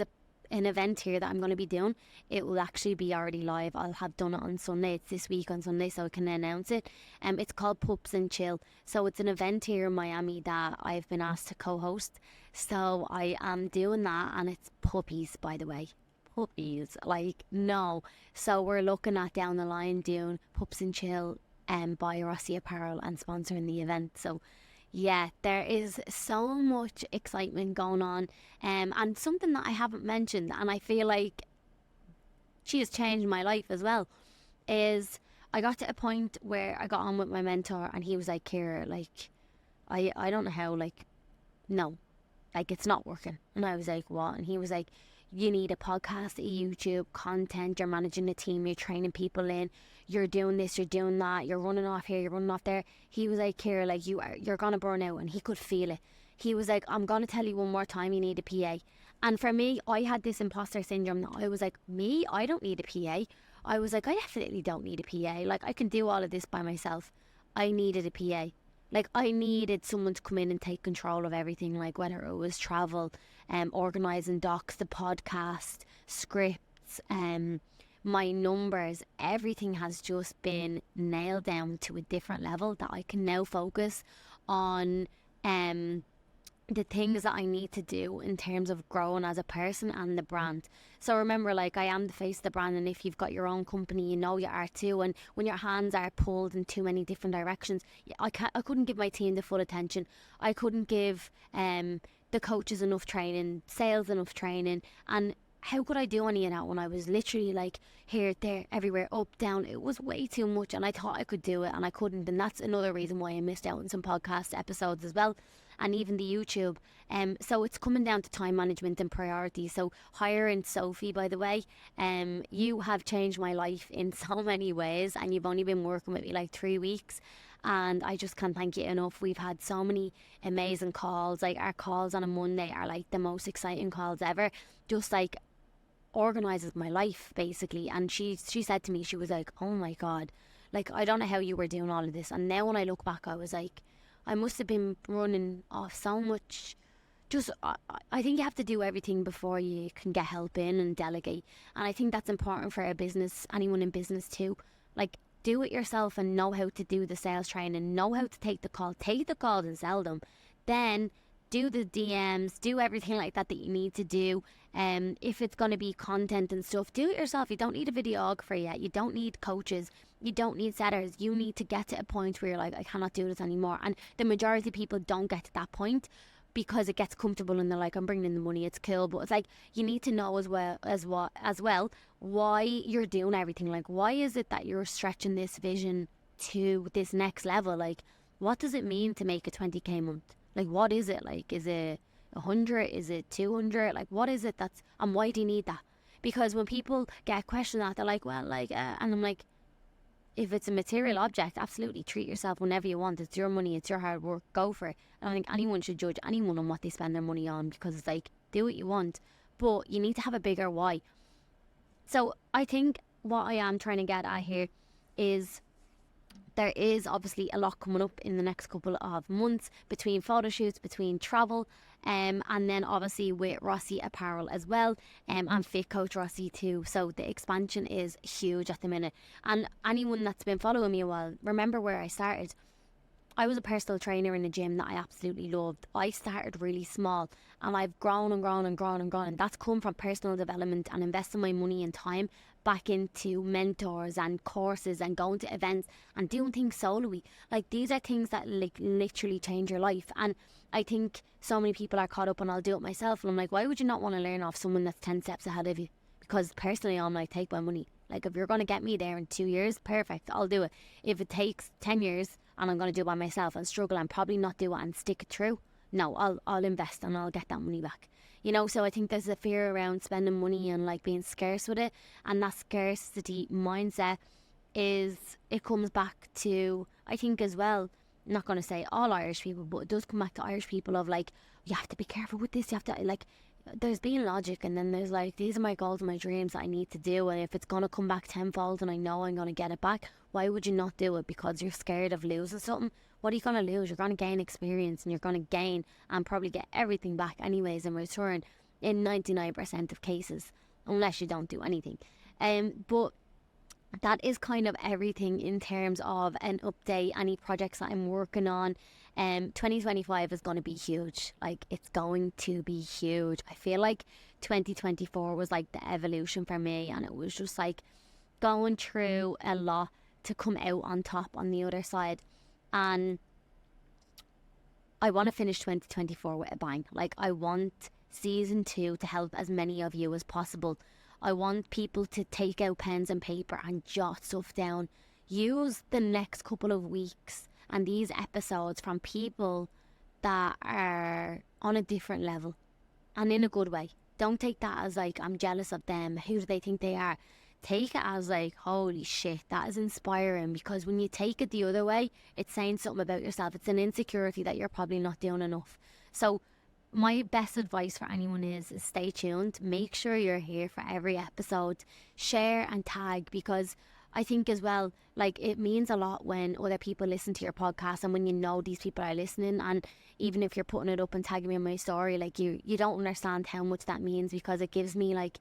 an event here that I'm going to be doing. It will actually be already live. I'll have done it on Sunday. It's this week on Sunday, so I can announce it. It's called Pups and Chill. So it's an event here in Miami that I've been asked to co-host. So I am doing that, and it's puppies, by the way. Puppies, like, no. So we're looking at down the line doing Pups and Chill by Rossi Apparel and sponsoring the event. So yeah, there is so much excitement going on. And something that I haven't mentioned, and I feel like she has changed my life as well, is I got to a point where I got on with my mentor, and he was like, Ciara, like, I don't know how, like, no, like, it's not working. And I was like, what? And he was like, you need a podcast, a YouTube, content, you're managing a team, you're training people in, you're doing this, you're doing that, you're running off here, you're running off there. He was like, Ciara, like, you're going to burn out. And he could feel it. He was like, I'm going to tell you one more time, you need a PA. And for me, I had this imposter syndrome that I was like, me? I don't need a PA. I was like, I definitely don't need a PA. Like, I can do all of this by myself. I needed a PA. Like, I needed someone to come in and take control of everything, like whether it was travel, organising docs, the podcast, scripts, my numbers, everything has just been nailed down to a different level that I can now focus on the things that I need to do in terms of growing as a person and the brand. So remember, like, I am the face of the brand, and if you've got your own company, you know you are too. And when your hands are pulled in too many different directions, I couldn't give my team the full attention. I couldn't give the coaches enough training, sales enough training, and how could I do any of that when I was literally like here, there, everywhere, up, down? It was way too much, and I thought I could do it and I couldn't. And that's another reason why I missed out on some podcast episodes as well, and even the YouTube. So it's coming down to time management and priorities. So hiring Sophie, by the way, you have changed my life in so many ways, and you've only been working with me like 3 weeks, and I just can't thank you enough. We've had so many amazing calls. Like, our calls on a Monday are like the most exciting calls ever. Just like organizes my life basically. And she said to me, she was like, oh my god, like, I don't know how you were doing all of this. And now when I look back, I was like, I must have been running off so much. Just I think you have to do everything before you can get help in and delegate. And I think that's important for a business, anyone in business too. Like, do it yourself and know how to do the sales training, know how to take the calls and sell them. Then do the DMs, do everything like that you need to do. If it's going to be content and stuff, do it yourself. You don't need a videographer yet. You don't need coaches. You don't need setters. You need to get to a point where you're like, I cannot do this anymore. And the majority of people don't get to that point because it gets comfortable and they're like, I'm bringing in the money, it's cool. But it's like, you need to know as well why you're doing everything. Like, why is it that you're stretching this vision to this next level? Like, what does it mean to make a 20k month? Like, what is it? Like, is it 100? Is it 200? Like, what is it that's, and why do you need that? Because when people get questioned that, they're like, well, like, and I'm like, if it's a material object, absolutely treat yourself whenever you want. It's your money, it's your hard work, go for it. I don't think anyone should judge anyone on what they spend their money on, because it's like, do what you want, but you need to have a bigger why. So I think what I am trying to get at here is, there is obviously a lot coming up in the next couple of months, between photo shoots, between travel, and then obviously with Rossi Apparel as well, and Fit Coach Rossi too. So the expansion is huge at the minute. And anyone that's been following me a while, remember where I started. I was a personal trainer in a gym that I absolutely loved. I started really small, and I've grown and grown and grown and grown, and that's come from personal development and investing my money and time back into mentors and courses and going to events and doing things sololy. Like, these are things that like literally change your life. And I think so many people are caught up on, I'll do it myself, and I'm like, why would you not want to learn off someone that's 10 steps ahead of you? Because personally, I'm like, take my money. Like, if you're going to get me there in 2 years, perfect, I'll do it. If it takes 10 years and I'm going to do it by myself and struggle and probably not do it and stick it through, no, I'll invest and I'll get that money back. You know, so I think there's a fear around spending money and like being scarce with it. And that scarcity mindset it comes back to, I think as well, I'm not going to say all Irish people, but it does come back to Irish people of like, you have to be careful with this, you have to, like, there's being logic, and then there's like, these are my goals and my dreams that I need to do, and if it's going to come back tenfold and I know I'm going to get it back, why would you not do it? Because you're scared of losing something? What are you going to lose? You're going to gain experience, and you're going to gain and probably get everything back anyways in return in 99% of cases, unless you don't do anything. But that is kind of everything in terms of an update, any projects that I'm working on. 2025 is going to be huge. Like, it's going to be huge. I feel like 2024 was like the evolution for me, and it was just like going through a lot to come out on top on the other side. And I want to finish 2024 with a bang. Like, I want season 2 to help as many of you as possible. I want people to take out pens and paper and jot stuff down. Use the next couple of weeks and these episodes from people that are on a different level, and in a good way. Don't take that as like, I'm jealous of them, who do they think they are? Take it as like, holy shit, that is inspiring. Because when you take it the other way, it's saying something about yourself. It's an insecurity that you're probably not doing enough. So my best advice for anyone is stay tuned. Make sure you're here for every episode. Share and tag, because I think as well, like, it means a lot when other people listen to your podcast, and when you know these people are listening. And even if you're putting it up and tagging me in my story, like, you don't understand how much that means, because it gives me like,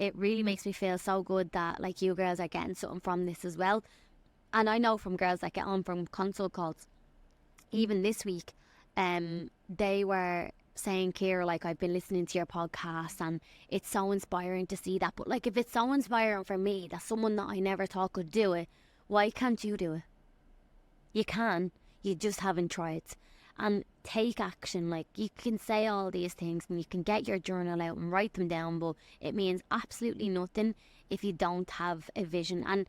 it really makes me feel so good that like you girls are getting something from this as well. And I know from girls that get on from consult calls, even this week, they were saying, Ciara, like, I've been listening to your podcast and it's so inspiring to see that. But like, if it's so inspiring for me that someone that I never thought could do it, why can't you do it? You can, you just haven't tried. And take action. Like, you can say all these things and you can get your journal out and write them down, but it means absolutely nothing if you don't have a vision. And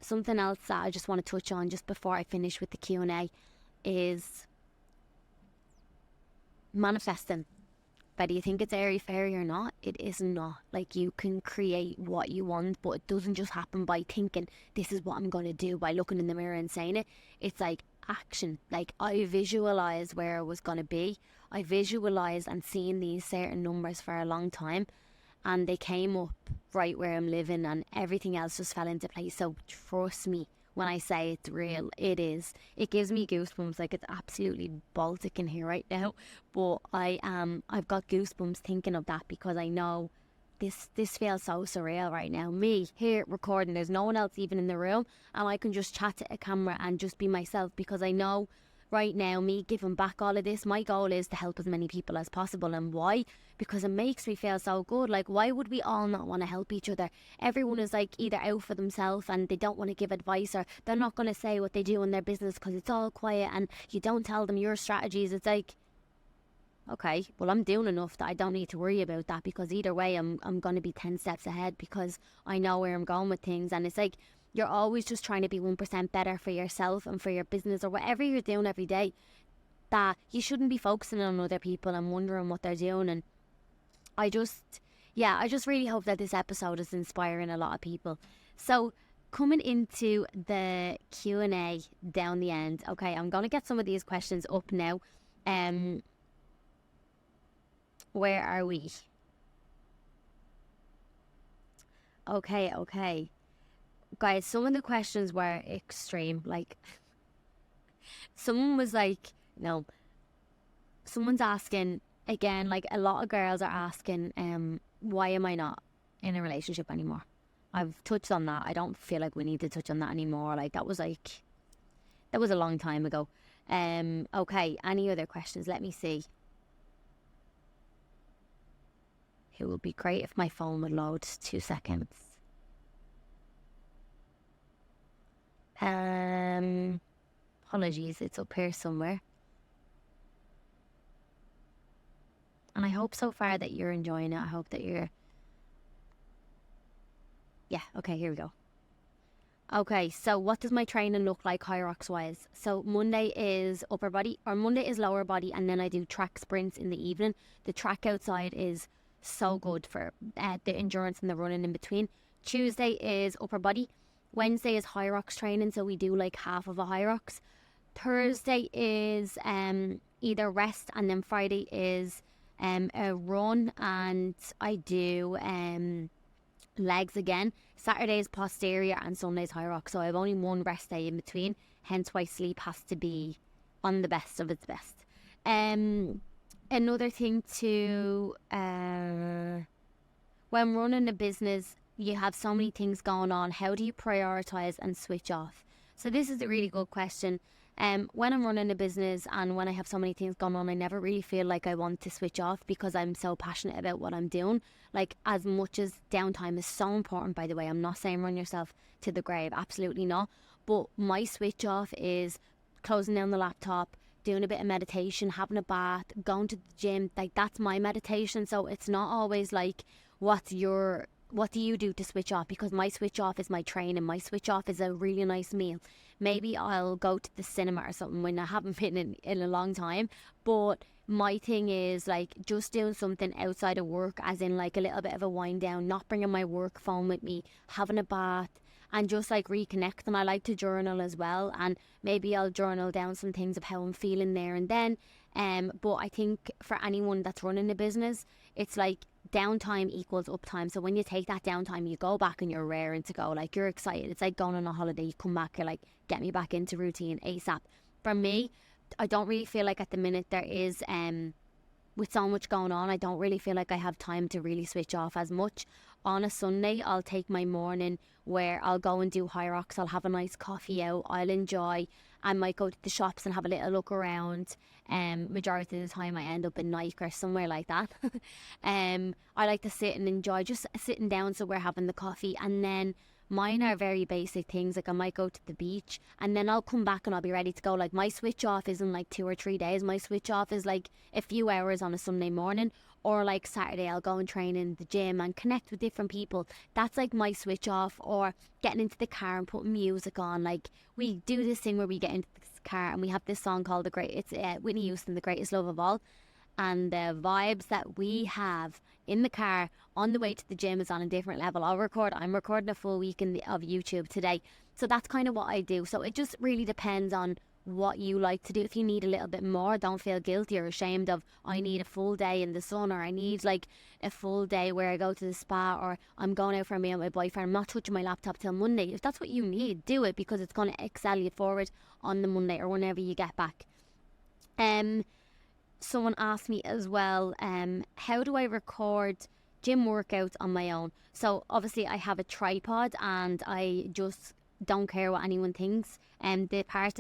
something else that I just want to touch on just before I finish with the Q&A is manifesting. Whether you think it's airy-fairy or not, it is not. Like, you can create what you want, but it doesn't just happen by thinking, this is what I'm going to do, by looking in the mirror and saying it. It's like action. Like, I visualised where I was going to be. I visualised and seen these certain numbers for a long time, and they came up right where I'm living, and everything else just fell into place. So trust me when I say it's real. It is. It gives me goosebumps. Like, it's absolutely Baltic in here right now, but I've got goosebumps thinking of that, because I know this feels so surreal right now. Me here recording, there's no one else even in the room, and I can just chat to a camera and just be myself, because I know right now, me giving back all of this, my goal is to help as many people as possible. And why? Because it makes me feel so good. Like, why would we all not want to help each other? Everyone is like either out for themselves and they don't want to give advice, or they're not going to say what they do in their business because it's all quiet and you don't tell them your strategies. It's like, okay, well, I'm doing enough that I don't need to worry about that, because either way I'm going to be 10 steps ahead, because I know where I'm going with things. And it's like, you're always just trying to be 1% better for yourself and for your business or whatever you're doing every day, that you shouldn't be focusing on other people and wondering what they're doing. And I just really hope that this episode is inspiring a lot of people. So coming into the Q&A down the end, okay, I'm going to get some of these questions up now. Where are we? Okay. Guys, some of the questions were extreme. Like, someone was like, someone's asking, again, like a lot of girls are asking, why am I not in a relationship anymore? I've touched on that. I don't feel like we need to touch on that anymore. Like, that was a long time ago. Okay, any other questions? Let me see. It would be great if my phone would load. 2 seconds. Apologies, it's up here somewhere. And I hope so far that you're enjoying it. I hope that you're... Yeah, okay, here we go. Okay, so what does my training look like high rocks wise? So Monday is upper body, or Monday is lower body, and then I do track sprints in the evening. The track outside is so good for the endurance and the running in between. Tuesday is upper body. Wednesday is high rocks training, so we do like half of a high rocks. Thursday is either rest, and then Friday is a run, and I do legs again. Saturday is posterior and Sunday is high rocks, so I have only one rest day in between, hence why sleep has to be on the best of its best. Another thing too, when running a business, you have so many things going on. How do you prioritize and switch off? So this is a really good question. When I'm running a business and when I have so many things going on, I never really feel like I want to switch off, because I'm so passionate about what I'm doing. Like, as much as downtime is so important, by the way, I'm not saying run yourself to the grave, absolutely not. But my switch off is closing down the laptop, doing a bit of meditation, having a bath, going to the gym. Like, that's my meditation. So it's not always like, what do you do to switch off? Because my switch off is my training. My switch off is a really nice meal. Maybe I'll go to the cinema or something when I haven't been in a long time. But my thing is like just doing something outside of work, as in like a little bit of a wind down, not bringing my work phone with me, having a bath, and just like reconnect. And I like to journal as well, and maybe I'll journal down some things of how I'm feeling there and then. But I think for anyone that's running a business, it's like downtime equals uptime. So when you take that downtime, you go back and you're raring to go. Like, you're excited. It's like going on a holiday. You come back, you're like, get me back into routine ASAP. For me, I don't really feel like at the minute there is, with so much going on, I don't really feel like I have time to really switch off as much. on a Sunday, I'll take my morning where I'll go and do high rocks. I'll have a nice coffee out. I'll enjoy. I might go to the shops and have a little look around. Majority of the time I end up in Nike or somewhere like that. I like to sit and enjoy just sitting down, so we're having the coffee, and then mine are very basic things. Like I might go to the beach and then I'll come back and I'll be ready to go. Like my switch off isn't like 2 or 3 days. My switch off is like a few hours on a Sunday morning, or like Saturday I'll go and train in the gym and connect with different people. That's like my switch off. Or getting into the car and putting music on. Like we do this thing where we get into the car and we have this song called it's Whitney Houston, The Greatest Love of All. And the vibes that we have in the car on the way to the gym is on a different level. I'm recording a full week of YouTube today. So that's kind of what I do. So it just really depends on what you like to do. If you need a little bit more, don't feel guilty or ashamed of, I need a full day in the sun, or I need like a full day where I go to the spa, or I'm going out for a meal with my boyfriend. I'm not touching my laptop till Monday. If that's what you need, do it, because it's going to excel you forward on the Monday or whenever you get back. Someone asked me as well, how do I record gym workouts on my own? So obviously I have a tripod and I just don't care what anyone thinks. The part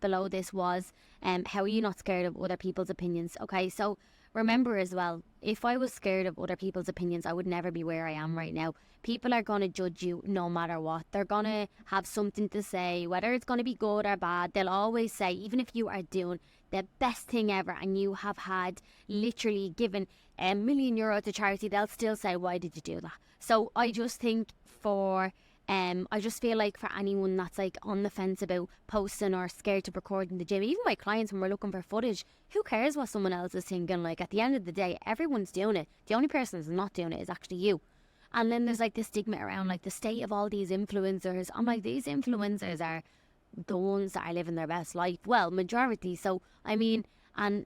below this was, how are you not scared of other people's opinions? Okay, so remember as well, if I was scared of other people's opinions, I would never be where I am right now. People are going to judge you no matter what. They're going to have something to say, whether it's going to be good or bad. They'll always say, even if you are doing the best thing ever and you have had literally given €1 million to charity, they'll still say, why did you do that? So I just think I just feel like for anyone that's like on the fence about posting or scared to record in the gym, even my clients when we're looking for footage, who cares what someone else is thinking? Like at the end of the day, everyone's doing it. The only person that's not doing it is actually you. And then there's like this stigma around like the state of all these influencers. I'm like, these influencers are the ones that are living their best life. Well, majority. So, I mean, and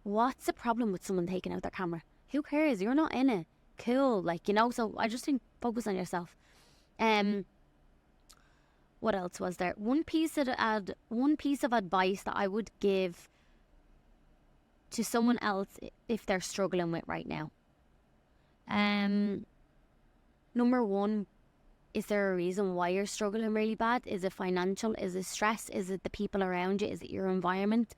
what's the problem with someone taking out their camera? Who cares? You're not in it. Cool. Like, you know, so I just think focus on yourself. What else was there? One piece of advice that I would give to someone else if they're struggling with right now. Number one, is there a reason why you're struggling really bad? Is it financial? Is it stress? Is it the people around you? Is it your environment?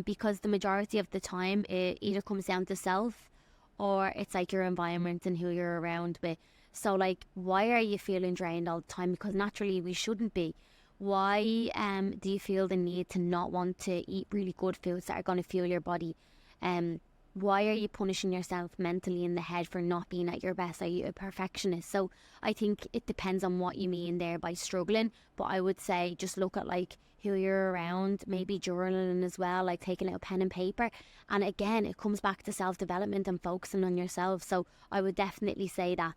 Because the majority of the time it either comes down to self, or it's like your environment and who you're around with. So like, why are you feeling drained all the time? Because naturally we shouldn't be. Why do you feel the need to not want to eat really good foods that are going to fuel your body? Why are you punishing yourself mentally in the head for not being at your best? Are you a perfectionist? So I think it depends on what you mean there by struggling. But I would say just look at like who you're around, maybe journaling as well, like taking out a pen and paper. And again, it comes back to self-development and focusing on yourself. So I would definitely say that.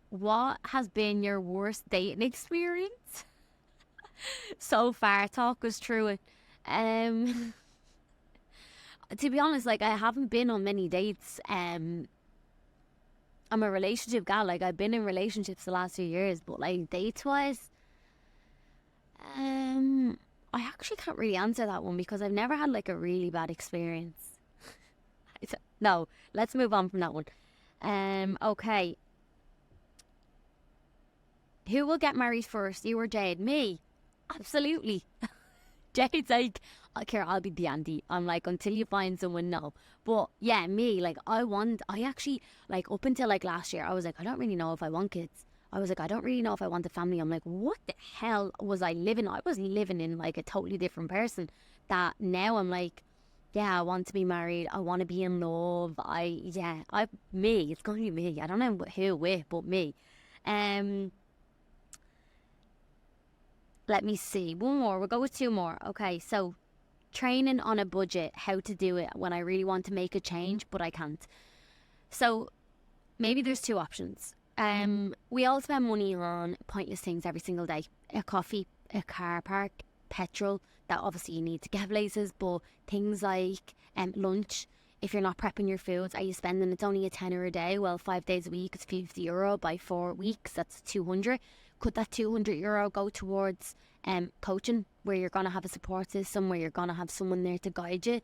What has been your worst dating experience so far? Talk us through it. To be honest, like I haven't been on many dates. I'm a relationship gal. Like I've been in relationships the last few years, but like dates wise, I actually can't really answer that one because I've never had like a really bad experience. No, let's move on from that one. Okay. Who will get married first, you or Jade? Me. Absolutely. Jade's like, Ciara, I'll be the auntie. I'm like, until you find someone, no. But yeah, me, like, I actually, like, up until like last year, I was like, I don't really know if I want kids. I was like, I don't really know if I want a family. I'm like, what the hell was I living? I was living in like a totally different person. That now I'm like, yeah, I want to be married. I want to be in love. Me. It's going to be me. I don't know who with, but me. Let me see. One more. We'll go with two more. Okay, so training on a budget. How to do it when I really want to make a change, but I can't. So maybe there's two options. We all spend money on pointless things every single day. A coffee, a car park, petrol. That obviously you need to get places, but things like lunch. If you're not prepping your foods, are you spending, it's only a tenner a day? Well, 5 days a week, it's €50. By 4 weeks, that's 200. Could that €200 go towards coaching, where you're going to have a support system, where you're going to have someone there to guide you?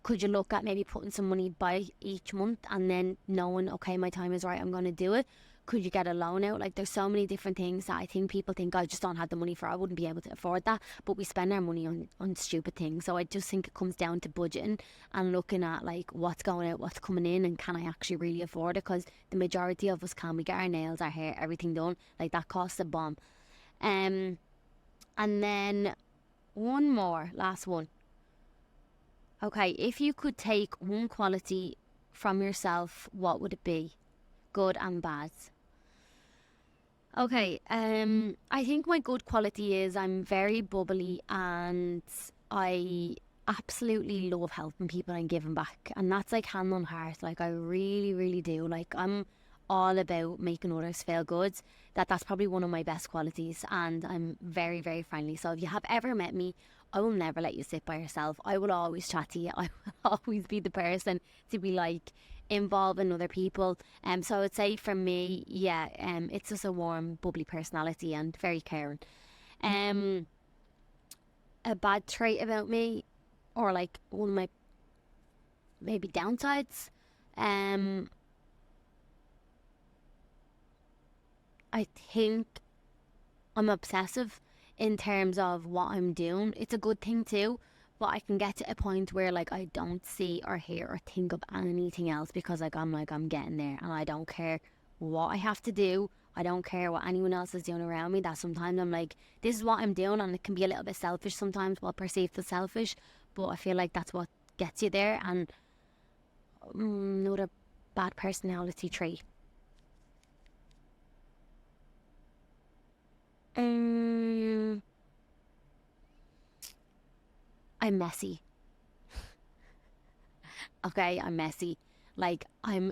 Could you look at maybe putting some money by each month and then knowing, okay, my time is right, I'm going to do it? Could you get a loan out? Like, there's so many different things that I think people think, I just don't have the money for, I wouldn't be able to afford that. But we spend our money on stupid things. So I just think it comes down to budgeting and looking at like what's going out, what's coming in, and can I actually really afford it? Because the majority of us can. We get our nails, our hair, everything done. Like, that costs a bomb. And then one more, last one. Okay, if you could take one quality from yourself, what would it be? Good and bad. Okay, I think my good quality is I'm very bubbly and I absolutely love helping people and giving back. And that's like hand on heart. Like, I really, really do. Like, I'm all about making others feel good. That's probably one of my best qualities, and I'm very, very friendly. So if you have ever met me, I will never let you sit by yourself. I will always chat to you. I will always be the person to be like involving other people. So I would say for me, yeah, it's just a warm, bubbly personality and very caring. A bad trait about me, or like one of my maybe downsides, I think I'm obsessive in terms of what I'm doing. It's a good thing too, but I can get to a point where like I don't see or hear or think of anything else, because like I'm getting there and I don't care what I have to do. I don't care what anyone else is doing around me. That sometimes I'm like, this is what I'm doing, and it can be a little bit selfish sometimes, well perceived as selfish, but I feel like that's what gets you there. And another bad personality trait. I'm messy. Okay, I'm messy. Like, I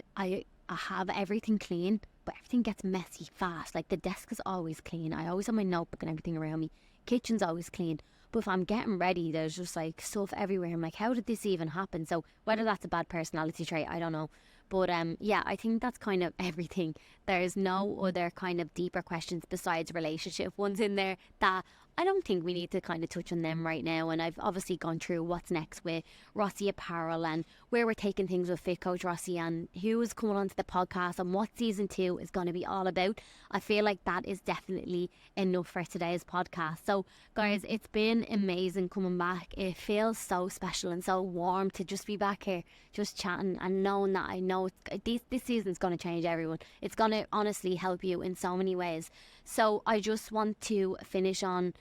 have everything clean, but everything gets messy fast. Like, the desk is always clean. I always have my notebook and everything around me. Kitchen's always clean. But if I'm getting ready, there's just like stuff everywhere. I'm like, how did this even happen? So whether that's a bad personality trait, I don't know. But yeah, I think that's kind of everything. There's no other kind of deeper questions besides relationship ones in there that I don't think we need to kind of touch on them right now. And I've obviously gone through what's next with Rossi Apparel and where we're taking things with Fit Coach Rossi and who is coming onto the podcast and what season 2 is going to be all about. I feel like that is definitely enough for today's podcast. So guys, it's been amazing coming back. It feels so special and so warm to just be back here, just chatting and knowing that I know this season is going to change everyone. It's going to honestly help you in so many ways. So I just want to finish on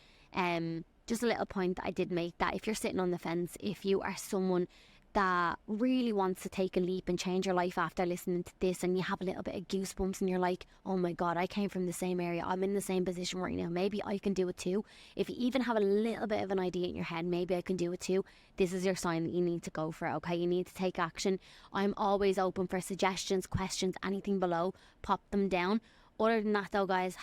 just a little point that I did make, that if you're sitting on the fence, if you are someone that really wants to take a leap and change your life after listening to this, and you have a little bit of goosebumps and you're like, oh my god, I came from the same area, I'm in the same position right now, maybe I can do it too. If you even have a little bit of an idea in your head, maybe I can do it too, this is your sign that you need to go for it. Okay, you need to take action. I'm always open for suggestions, questions, anything below, pop them down. Other than that though, guys,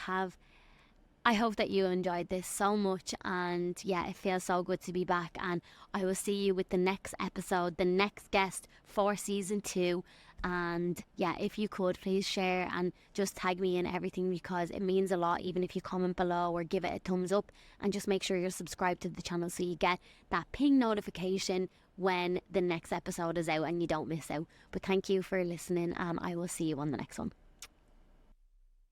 I hope that you enjoyed this so much, and yeah, it feels so good to be back, and I will see you with the next episode, the next guest for season 2. And yeah, if you could please share and just tag me in everything, because it means a lot, even if you comment below or give it a thumbs up, and just make sure you're subscribed to the channel so you get that ping notification when the next episode is out and you don't miss out. But thank you for listening, and I will see you on the next one.